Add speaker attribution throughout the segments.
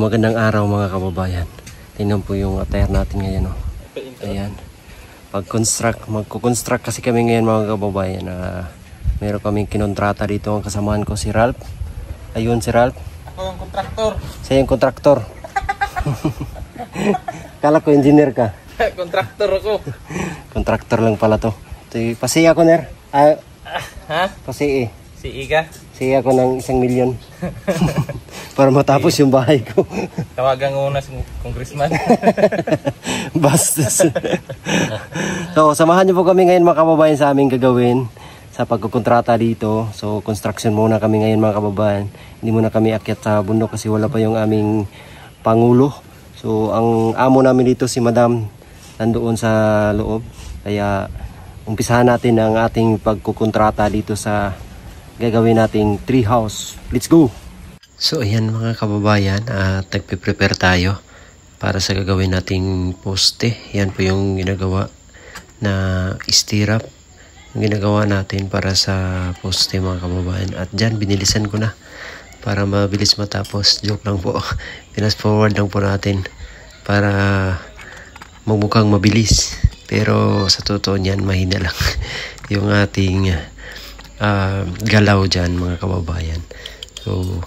Speaker 1: magandang araw mga kababayan. Tingnan po yung attire natin ngayon. Oh. Ayan. Magkukonstruct kasi kami ngayon mga kababayan. Meron kaming kinontrata dito. Ang kasamahan ko si Ralph. Ayun si Ralph.
Speaker 2: Ako yung kontraktor.
Speaker 1: Siya yung kontraktor. Kala ko engineer ka.
Speaker 2: Kontraktor ako.
Speaker 1: Kontraktor lang pala to. Pasiya ko ner.
Speaker 2: Ha?
Speaker 1: Pasiya.
Speaker 2: Si Iga?
Speaker 1: Siya ko ng 1 million. Para matapos yung bahay ko.
Speaker 2: Tawagan mo na si congressman.
Speaker 1: Bastos. So, samahan niyo po kami ngayon mga kababayan sa aming gagawin sa pagkukontrata dito. So, construction muna kami ngayon mga kababayan. Hindi muna kami akyat sa bundok kasi wala pa yung aming pangulo. So, ang amo namin dito si Madam nandoon sa loob. Kaya, umpisahan natin ang ating pagkukontrata dito sa gagawin nating tree house. Let's go! So ayan mga kababayan, nagpe-prepare tayo para sa gagawin nating poste. Yan po yung ginagawa na stirrup. Yung ginagawa natin para sa poste mga kababayan. At dyan binilisan ko na para mabilis matapos. Joke lang po. Pinas forward lang po natin para magmukhang mabilis. Pero sa totoo niyan mahina lang yung ating galaw dyan mga kababayan. So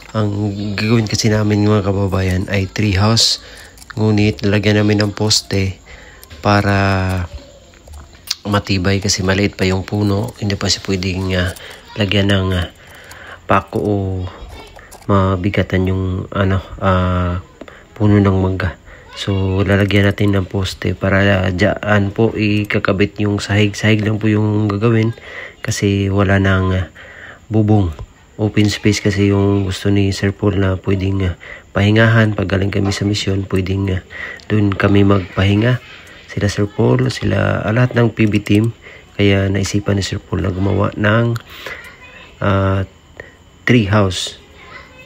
Speaker 1: ang gagawin kasi namin mga kababayan ay tree house, ngunit lalagyan namin ng poste para matibay kasi maliit pa yung puno. Hindi pa siya pwedeng lagyan ng pako o mabigatan yung puno ng mangga. So lalagyan natin ng poste para dyan po ikakabit yung sahig. Sahig lang po yung gagawin kasi wala nang bubong. Open space kasi yung gusto ni Sir Paul na pwedeng pahingahan. Pag galing kami sa misyon, pwedeng doon kami magpahinga. Sila Sir Paul, sila lahat ng PB team. Kaya naisipan ni Sir Paul na gumawa ng tree house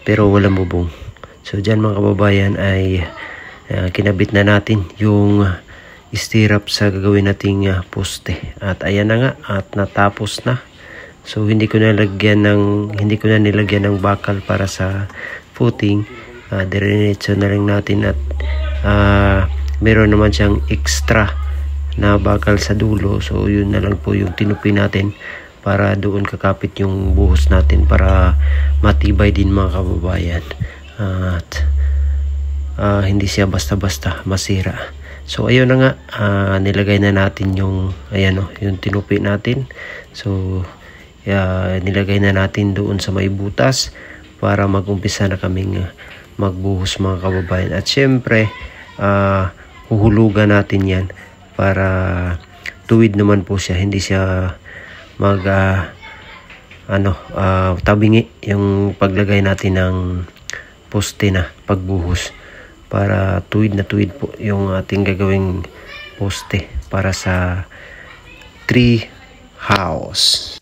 Speaker 1: pero walang bubong. So dyan mga kababayan ay kinabit na natin yung stirrup sa gagawin nating poste. At ayan na nga, at natapos na. So hindi ko na nilagyan ng bakal para sa footing. Diretso na lang natin at meron naman siyang extra na bakal sa dulo. So yun na lang po yung tinupi natin para doon kakapit yung buhos natin para matibay din mga kababayan. At hindi siya basta-basta masira. So ayun na nga, nilagay na natin yung yung tinupi natin. So nilagay na natin doon sa may butas para mag-umpisa na kaming magbuhos mga kababayan. At syempre huhulugan natin yan para tuwid naman po siya, hindi siya tabingi yung paglagay natin ng poste na pagbuhos, para tuwid na tuwid po yung ating gagawing poste para sa tree house.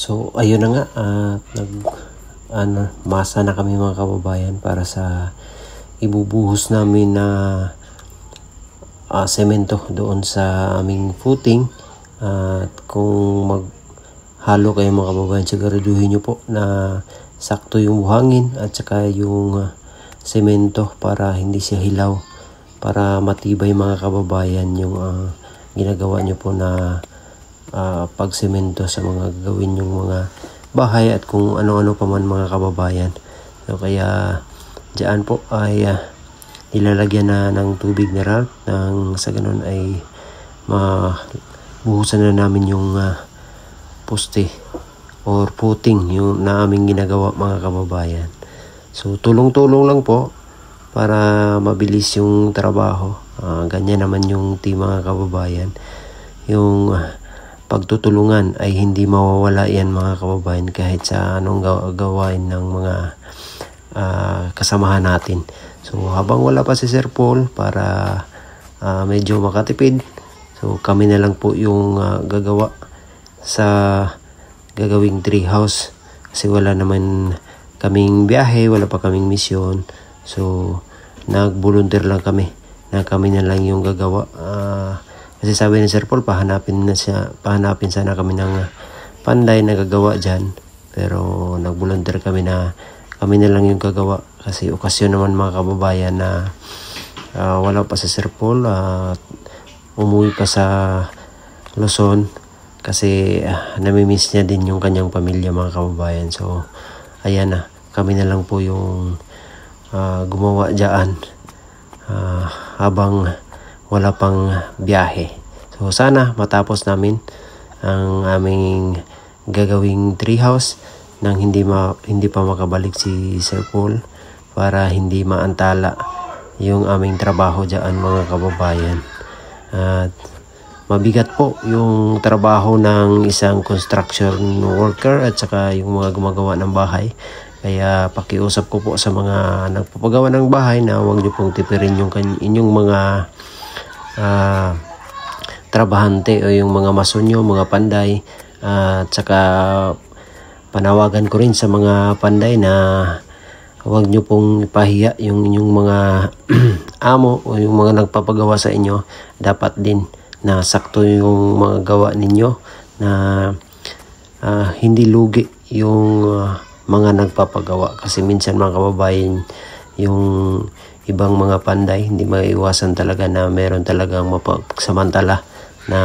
Speaker 1: So ayun na nga, masa na kami mga kababayan para sa ibubuhos namin na semento doon sa aming footing. At kung maghalo kayo mga kababayan, siguraduhin nyo po na sakto yung buhangin at saka yung semento para hindi siya hilaw, para matibay mga kababayan yung ginagawa nyo po na pagsemento sa mga gawin yung mga bahay at kung ano-ano pa man mga kababayan. So kaya diyan po ay nilalagyan na ng tubig na ralph nang sa ganun ay mabuhusan na namin yung poste or footing yung na aming ginagawa mga kababayan. So tulong-tulong lang po para mabilis yung trabaho. Ganyan naman yung team mga kababayan. Yung pagtutulungan ay hindi mawawala yan mga kababayan kahit sa anong gawain ng mga kasamahan natin. So habang wala pa si Sir Paul para medyo makatipid, so kami na lang po yung gagawa sa gagawing tree house kasi wala naman kaming biyahe, wala pa kaming misyon. So nag-volunteer lang kami na kami na lang yung gagawa. Kasi sabi ni Sir Paul, pahanapin sana kami ng panday na gagawa dyan. Pero nag-volunteer kami na kami na lang yung gagawa. Kasi okasyon naman mga kababayan na wala pa si Sir Paul. Umuwi pa sa Luzon. Kasi namimiss niya din yung kanyang pamilya mga kababayan. So ayan na, kami na lang po yung gumawa dyan habang wala pang biyahe. So sana matapos namin ang aming gagawing treehouse nang hindi pa makabalik si Sir Paul para hindi maantala yung aming trabaho diyan mga kababayan. At mabigat po yung trabaho ng isang construction worker at saka yung mga gumagawa ng bahay. Kaya pakiusap ko po sa mga nagpapagawa ng bahay na huwag niyo pong tipirin yung inyong mga trabahante o yung mga masonyo, mga panday. At saka panawagan ko rin sa mga panday na huwag nyo pong ipahiya yung inyong mga amo o yung mga nagpapagawa sa inyo. Dapat din na sakto yung mga gawa ninyo na hindi lugi yung mga nagpapagawa. Kasi minsan mga kababayan, yung ibang mga panday hindi maiwasan talaga na meron talagang mapagsamantala na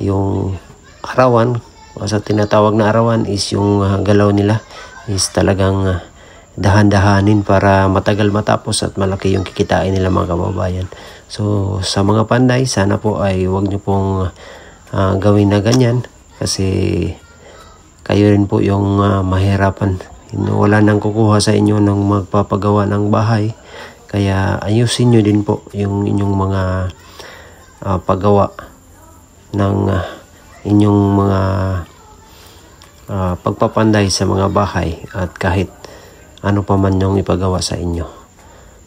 Speaker 1: yung arawan o sa tinatawag na arawan is yung galaw nila is talagang dahan-dahanin para matagal matapos at malaki yung kikitain nila mga kababayan. So sa mga panday, sana po ay huwag nyo pong gawin na ganyan kasi kayo rin po yung mahirapan. Wala nang kukuha sa inyo ng magpapagawa ng bahay. Kaya ayusin nyo din po yung inyong mga paggawa ng inyong mga pagpapanday sa mga bahay at kahit ano pa man yung ipagawa sa inyo.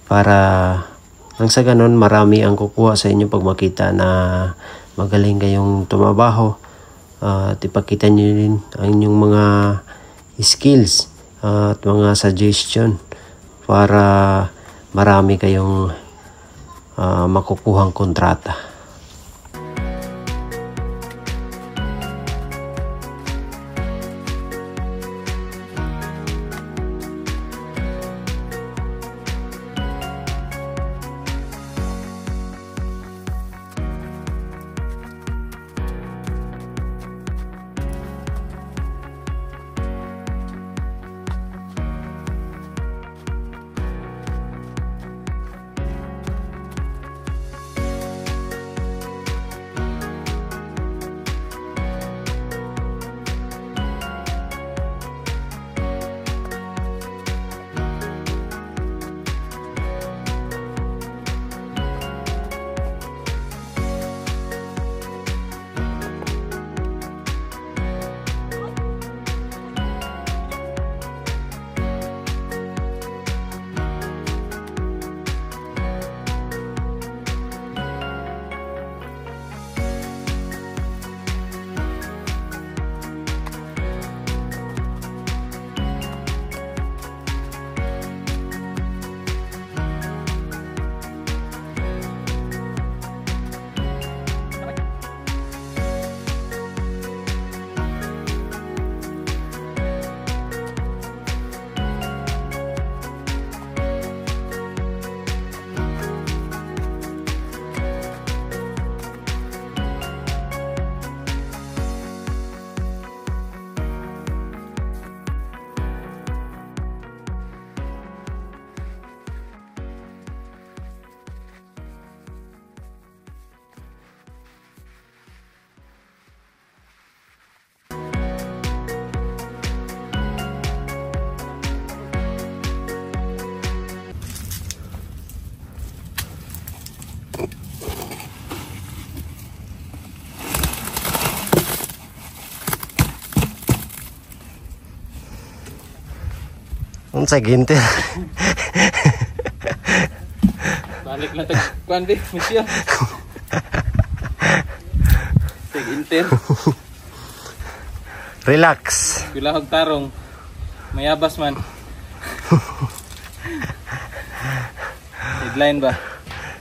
Speaker 1: Para nang sa ganon marami ang kukuha sa inyo pag makita na magaling kayong tumabaho at ipakita nyo din ang inyong mga skills at mga suggestion para marami kayong makukuhang kontrata. Unsa ginter?
Speaker 2: Balik na tag kundi misyon. Tag inter.
Speaker 1: Relax.
Speaker 2: Pilahog tarong. Mayabas man. Headline ba?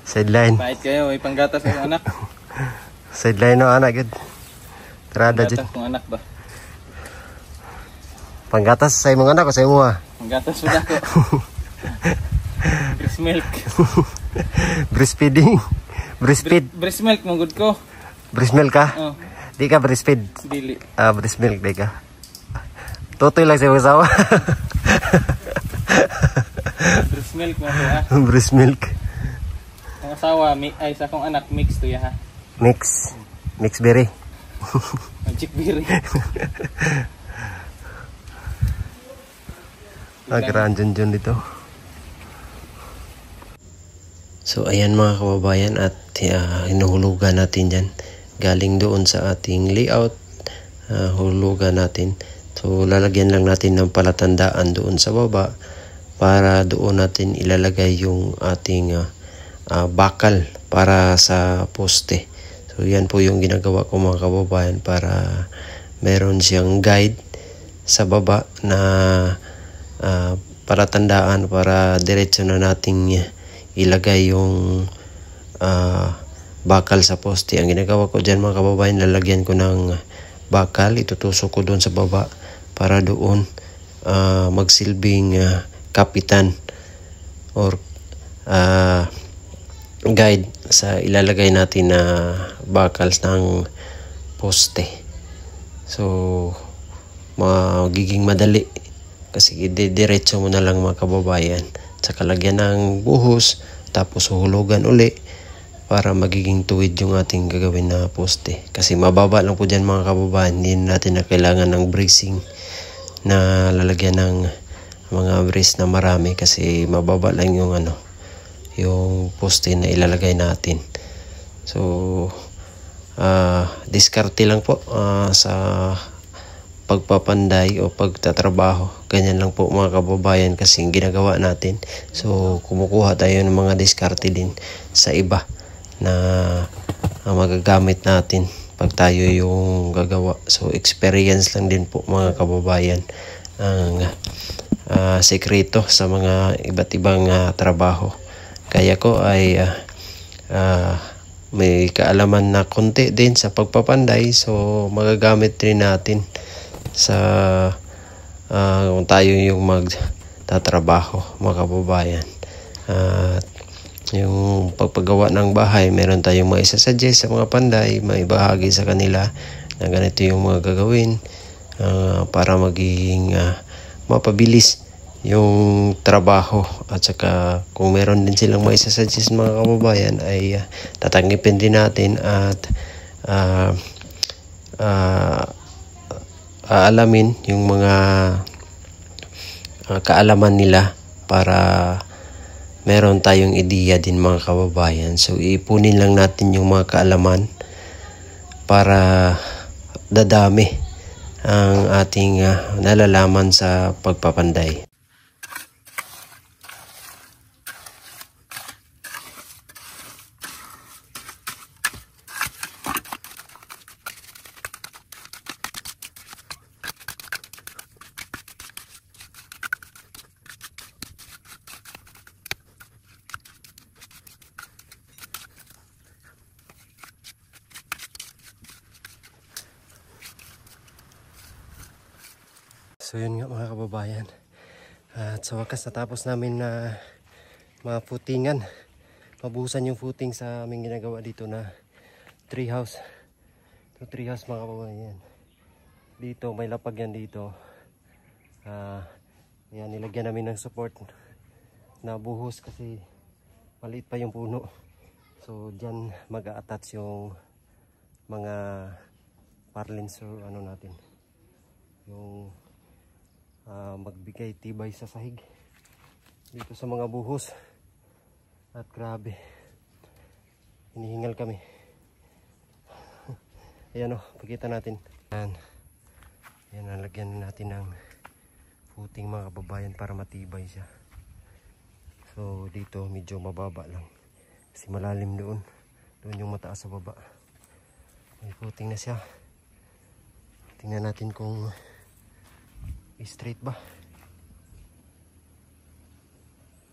Speaker 1: Sideline.
Speaker 2: Pahit kayo, may panggatas ng anak.
Speaker 1: Sideline no anak gid. Trada dyan.
Speaker 2: Panggatas ng anak ba?
Speaker 1: Panggatas sa imong anak o sa imo ha?
Speaker 2: Panggatas mo ko. Breast milk.
Speaker 1: Breastfeeding. Breastfeed.
Speaker 2: Breast milk mo good ko.
Speaker 1: Breast milk ka?
Speaker 2: Oh,
Speaker 1: Di ka breastfeed.
Speaker 2: dili.
Speaker 1: Breast milk di ka. Tutoy lang sa imong asawa.
Speaker 2: Breast milk mo ko ha.
Speaker 1: Breast milk.
Speaker 2: Ang asawa, ay sa akong anak, mix to ya ha.
Speaker 1: Mix. Mix berry.
Speaker 2: Magic berry.
Speaker 1: Nagraan dyan dito. So ayan mga kababayan at hinuhulugan natin dyan. Galing doon sa ating layout. Hulugan natin. So lalagyan lang natin ng palatandaan doon sa baba para doon natin ilalagay yung ating bakal para sa poste. So yan po yung ginagawa ko mga kababayan para meron siyang guide sa baba na palatandaan para diretso na nating ilagay yung bakal sa poste. Ang ginagawa ko dyan mga kababayan, lalagyan ko ng bakal, itutusok ko doon sa baba para doon magsilbing kapitan or guide sa ilalagay natin na bakal ng poste. So magiging madali kasi diretso mo na lang mga kababayan sa kalagyan ng buhos tapos hulugan uli para magiging tuwid yung ating gagawin na poste. Kasi mababa lang po dyan mga kababayan, hindi natin na kailangan ng bracing na lalagyan ng mga brace na marami kasi mababa lang yung yung poste na ilalagay natin. So diskarte lang po sa pagpapanday o pagtatrabaho. Ganyan lang po mga kababayan kasi ginagawa natin. So kumukuha tayo ng mga diskarte din sa iba na magagamit natin pag tayo yung gagawa. So experience lang din po mga kababayan ang sekreto sa mga iba't ibang trabaho. Kaya ko ay may kaalaman na konti din sa pagpapanday, so magagamit rin natin sa kung tayo yung magtatrabaho mga kababayan. At yung pagpagawa ng bahay, meron tayong mga isasuggest sa mga panday, may bahagi sa kanila na ganito yung mga gagawin para maging mapabilis yung trabaho. At saka kung meron din silang mga isasuggest mga kababayan ay tatanggipin din natin at aalamin yung mga kaalaman nila para meron tayong ideya din mga kababayan. So ipunin lang natin yung mga kaalaman para dadami ang ating nalalaman sa pagpapanday. So yun nga mga kababayan, at sa wakas natapos namin na mga footingan, mabuhusan yung footing sa aming ginagawa dito na tree house. Ito tree house mga kababayan. Dito may lapag yan dito. Yan, nilagyan namin ng support na buhos kasi maliit pa yung puno. So dyan mag-a-attach yung mga parlins or ano natin, yung magbigay tibay sa sahig dito sa mga buhos. At grabe, hinihingal kami. Ayan o, pakita natin. Ayan, nalagyan natin ng footing mga kababayan para matibay siya. So dito medyo mababa lang kasi malalim doon yung mataas sa baba. May footing na siya. Tingnan natin kung straight ba.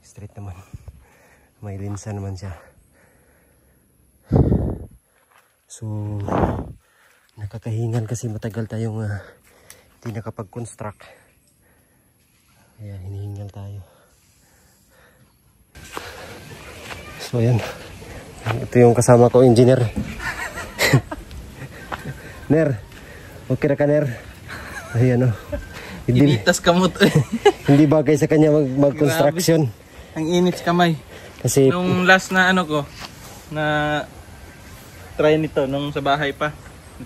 Speaker 1: Straight naman. May linsa naman siya. So nakakahingal kasi matagal tayong hindi nakapag-construct. Kaya hinihingal tayo. So ayan. Ito yung kasama ko, engineer. Ner, okay na ka, Ner? Ayan o.
Speaker 2: Initas kamot.
Speaker 1: Hindi bagay sa kanya mag-construction.
Speaker 2: Ang init sa kamay.
Speaker 1: Kasi
Speaker 2: Nung last na ano ko, na try nito, nung sa bahay pa.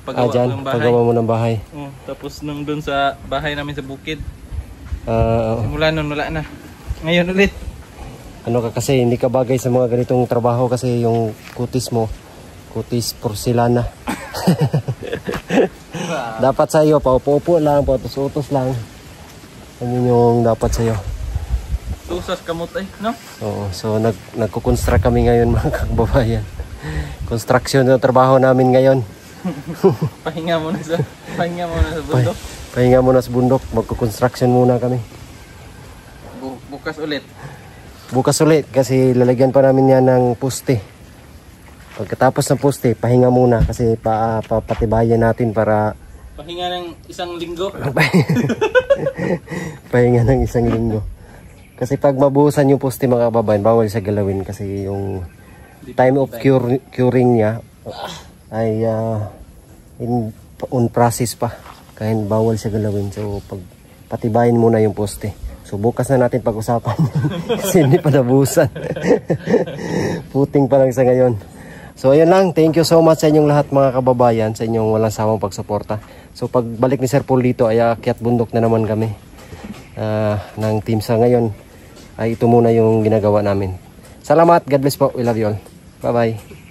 Speaker 2: Paggawa ko ng bahay.
Speaker 1: paggawa mo ng bahay.
Speaker 2: Oh, tapos nung dun sa bahay namin sa bukid.
Speaker 1: Oo.
Speaker 2: Simula nun, wala na. Ngayon ulit.
Speaker 1: Ano ka kasi, hindi ka bagay sa mga ganitong trabaho kasi yung kutis mo, kutis porcelana. Dapat sa iyo, paupo-upo lang, pautos-utos lang. Yan yung dapat sa iyo.
Speaker 2: Tusas kamot eh, no?
Speaker 1: Oo, so nagko-construct kami ngayon mga kababayan. Construction yung trabaho namin ngayon.
Speaker 2: Pahinga muna sa bundok.
Speaker 1: Pahinga muna sa bundok, magko-construction muna kami.
Speaker 2: Bukas ulit.
Speaker 1: Bukas ulit kasi lalagyan pa namin yan ng poste. Pagkatapos ng poste, pahinga muna kasi papatibayan natin para
Speaker 2: Pahinga ng isang linggo.
Speaker 1: pahinga ng isang linggo. Kasi pag mabuhusan yung poste mga kababayan, bawal sa galawin kasi yung time of curing niya ay on process pa. Kaya bawal sa galawin. So pag patibayin muna yung poste. So bukas na natin pag-usapan kasi hindi pa nabuhusan. Puting pa lang sa ngayon. So ayun lang, thank you so much sa inyong lahat mga kababayan, sa inyong walang sawang pagsuporta. So pagbalik ni Sir Paul dito ay akyat bundok na naman kami ng team sa ngayon. Ay ito muna yung ginagawa namin. Salamat, God bless po, we love you all. Bye bye.